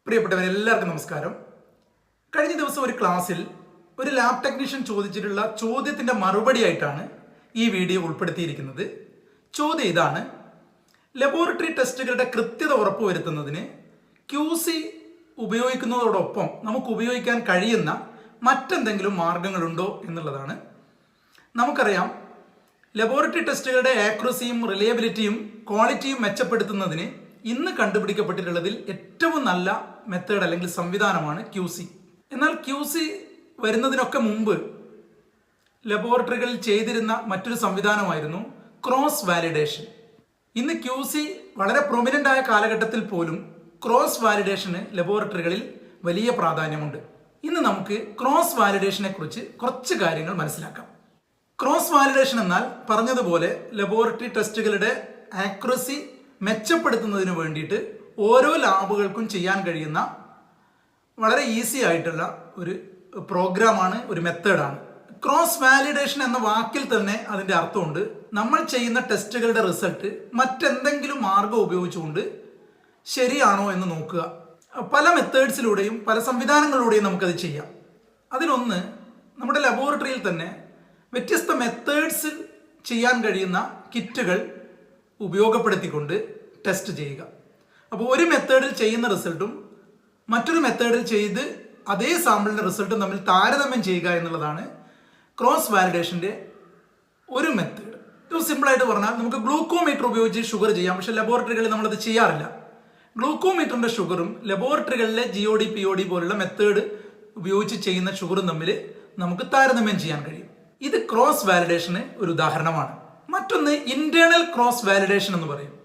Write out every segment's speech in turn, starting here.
പ്രിയപ്പെട്ടവരെല്ലാവർക്കും നമസ്കാരം. കഴിഞ്ഞ ദിവസം ഒരു ക്ലാസ്സിൽ ഒരു ലാബ് ടെക്നീഷ്യൻ ചോദിച്ചിട്ടുള്ള ചോദ്യത്തിൻ്റെ മറുപടിയായിട്ടാണ് ഈ വീഡിയോ ഉൾപ്പെടുത്തിയിരിക്കുന്നത്. ചോദ്യം ഇതാണ്: ലബോറട്ടറി ടെസ്റ്റുകളുടെ കൃത്യത ഉറപ്പുവരുത്തുന്നതിന് QC ഉപയോഗിക്കുന്നതോടൊപ്പം നമുക്ക് ഉപയോഗിക്കാൻ കഴിയുന്ന മറ്റെന്തെങ്കിലും മാർഗങ്ങളുണ്ടോ എന്നുള്ളതാണ്. നമുക്കറിയാം, ലബോറട്ടറി ടെസ്റ്റുകളുടെ ആക്യുറസിയും റിലയബിലിറ്റിയും ക്വാളിറ്റിയും മെച്ചപ്പെടുത്തുന്നതിന് ഇന്ന് കണ്ടുപിടിക്കപ്പെട്ടിട്ടുള്ളതിൽ ഏറ്റവും നല്ല മെത്തേഡ് അല്ലെങ്കിൽ സംവിധാനമാണ് QC. എന്നാൽ QC വരുന്നതിനൊക്കെ മുമ്പ് ലബോറട്ടറികളിൽ ചെയ്തിരുന്ന മറ്റൊരു സംവിധാനമായിരുന്നു ക്രോസ് വാലിഡേഷൻ. ഇന്ന് QC വളരെ പ്രൊമിനൻ്റ് ആയ കാലഘട്ടത്തിൽ പോലും ക്രോസ് വാലിഡേഷന് ലബോറട്ടറികളിൽ വലിയ പ്രാധാന്യമുണ്ട്. ഇന്ന് നമുക്ക് ക്രോസ് വാലിഡേഷനെ കുറിച്ച് കുറച്ച് കാര്യങ്ങൾ മനസ്സിലാക്കാം. ക്രോസ് വാലിഡേഷൻ എന്നാൽ പറഞ്ഞതുപോലെ ലബോറട്ടറി ടെസ്റ്റുകളുടെ ആക്യുറസി മെച്ചപ്പെടുത്തുന്നതിന് വേണ്ടിയിട്ട് ഓരോ ലാബുകൾക്കും ചെയ്യാൻ കഴിയുന്ന വളരെ ഈസി ആയിട്ടുള്ള ഒരു പ്രോഗ്രാമാണ്, ഒരു മെത്തേഡാണ്. ക്രോസ് വാലിഡേഷൻ എന്ന വാക്കിൽ തന്നെ അതിൻ്റെ അർത്ഥമുണ്ട്: നമ്മൾ ചെയ്യുന്ന ടെസ്റ്റുകളുടെ റിസൾട്ട് മറ്റെന്തെങ്കിലും മാർഗം ഉപയോഗിച്ചുകൊണ്ട് ശരിയാണോ എന്ന് നോക്കുക. പല മെത്തേഡ്സിലൂടെയും പല സംവിധാനങ്ങളിലൂടെയും നമുക്കത് ചെയ്യാം. അതിലൊന്ന്, നമ്മുടെ ലബോറട്ടറിയിൽ തന്നെ വ്യത്യസ്ത മെത്തേഡ്സിൽ ചെയ്യാൻ കഴിയുന്ന കിറ്റുകൾ ഉപയോഗപ്പെടുത്തിക്കൊണ്ട് ടെസ്റ്റ് ചെയ്യുക. അപ്പോൾ ഒരു മെത്തേഡിൽ ചെയ്യുന്ന റിസൾട്ടും മറ്റൊരു മെത്തേഡിൽ ചെയ്ത് അതേ സാമ്പിളിൻ്റെ റിസൾട്ടും തമ്മിൽ താരതമ്യം ചെയ്യുക എന്നുള്ളതാണ് ക്രോസ് വാലിഡേഷൻ്റെ ഒരു മെത്തേഡ്. ഏറ്റവും സിമ്പിളായിട്ട് പറഞ്ഞാൽ, നമുക്ക് ഗ്ലൂക്കോമീറ്റർ ഉപയോഗിച്ച് ഷുഗർ ചെയ്യാം, പക്ഷേ ലബോറട്ടറികളിൽ നമ്മളത് ചെയ്യാറില്ല. ഗ്ലൂക്കോമീറ്ററിൻ്റെ ഷുഗറും ലബോറട്ടറികളിലെ GOD POD പോലുള്ള മെത്തേഡ് ഉപയോഗിച്ച് ചെയ്യുന്ന ഷുഗറും തമ്മിൽ നമുക്ക് താരതമ്യം ചെയ്യാൻ കഴിയും. ഇത് ക്രോസ് വാലിഡേഷന് ഒരു ഉദാഹരണമാണ്. മറ്റൊന്ന് ഇന്റേണൽ ക്രോസ് വാലിഡേഷൻ എന്ന് പറയും.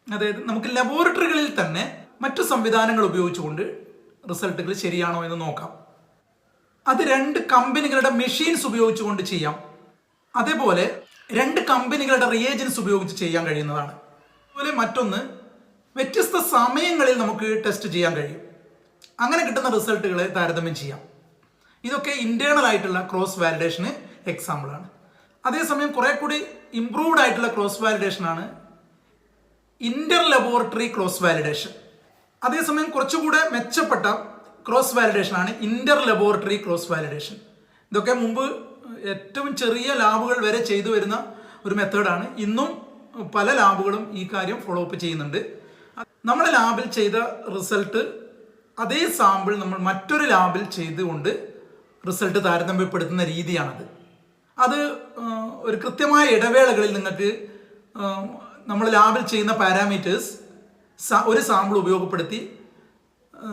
അതായത് നമുക്ക് ലബോറട്ടറികളിൽ തന്നെ മറ്റു സംവിധാനങ്ങൾ ഉപയോഗിച്ചുകൊണ്ട് റിസൾട്ടുകൾ ശരിയാണോ എന്ന് നോക്കാം. അത് രണ്ട് കമ്പനികളുടെ മെഷീൻസ് ഉപയോഗിച്ചുകൊണ്ട് ചെയ്യാം. അതേപോലെ രണ്ട് കമ്പനികളുടെ റിയേജൻസ് ഉപയോഗിച്ച് ചെയ്യാൻ കഴിയുന്നതാണ്. അതുപോലെ മറ്റൊന്ന്, വ്യത്യസ്ത സമയങ്ങളിൽ നമുക്ക് ടെസ്റ്റ് ചെയ്യാൻ കഴിയും. അങ്ങനെ കിട്ടുന്ന റിസൾട്ടുകളെ താരതമ്യം ചെയ്യാം. ഇതൊക്കെ ഇന്റേണൽ ആയിട്ടുള്ള ക്രോസ് വാലിഡേഷന് എക്സാമ്പിളാണ്. അതേസമയം കുറെ കൂടി ഇംപ്രൂവ്ഡ് ആയിട്ടുള്ള ക്രോസ് വാലിഡേഷനാണ് ഇന്റർ ലബോറട്ടറി ക്രോസ് വാലിഡേഷൻ. അതേസമയം കുറച്ചുകൂടെ മെച്ചപ്പെട്ട ക്രോസ് വാലിഡേഷനാണ് ഇന്റർ ലബോറട്ടറി ക്രോസ് വാലിഡേഷൻ. ഇതൊക്കെ മുമ്പ് ഏറ്റവും ചെറിയ ലാബുകൾ വരെ ചെയ്തു വരുന്ന ഒരു മെത്തേഡാണ്. ഇന്നും പല ലാബുകളും ഈ കാര്യം ഫോളോ അപ്പ് ചെയ്യുന്നുണ്ട്. നമ്മുടെ ലാബിൽ ചെയ്ത റിസൾട്ട് അതേ സാമ്പിൾ നമ്മൾ മറ്റൊരു ലാബിൽ ചെയ്തുകൊണ്ട് റിസൾട്ട് താരതമ്യപ്പെടുത്തുന്ന രീതിയാണത്. അത് ഒരു കൃത്യമായ ഇടവേളകളിൽ നിങ്ങൾക്ക് നമ്മൾ ലാബിൽ ചെയ്യുന്ന പാരാമീറ്റേഴ്സ് ഒരു സാമ്പിൾ ഉപയോഗപ്പെടുത്തി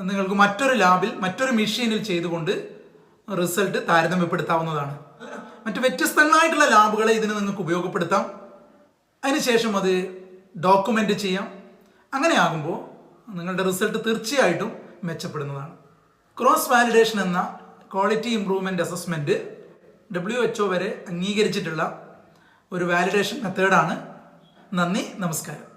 നിങ്ങൾക്ക് മറ്റൊരു ലാബിൽ മറ്റൊരു മെഷീനിൽ ചെയ്തുകൊണ്ട് റിസൾട്ട് താരതമ്യപ്പെടുത്താവുന്നതാണ്. മറ്റ് വ്യത്യസ്തങ്ങളായിട്ടുള്ള ലാബുകളെ ഇതിന് നിങ്ങൾക്ക് ഉപയോഗപ്പെടുത്താം. അതിനുശേഷം അത് ഡോക്യുമെൻ്റ് ചെയ്യാം. അങ്ങനെ ആകുമ്പോൾ നിങ്ങളുടെ റിസൾട്ട് തീർച്ചയായിട്ടും മെച്ചപ്പെടുന്നതാണ്. ക്രോസ് വാലിഡേഷൻ എന്ന ക്വാളിറ്റി ഇംപ്രൂവ്മെൻറ്റ് അസസ്മെൻറ്റ് WHO വരെ അംഗീകരിച്ചിട്ടുള്ള ഒരു വാലിഡേഷൻ മെത്തേഡാണ്. നന്ദി, നമസ്കാരം.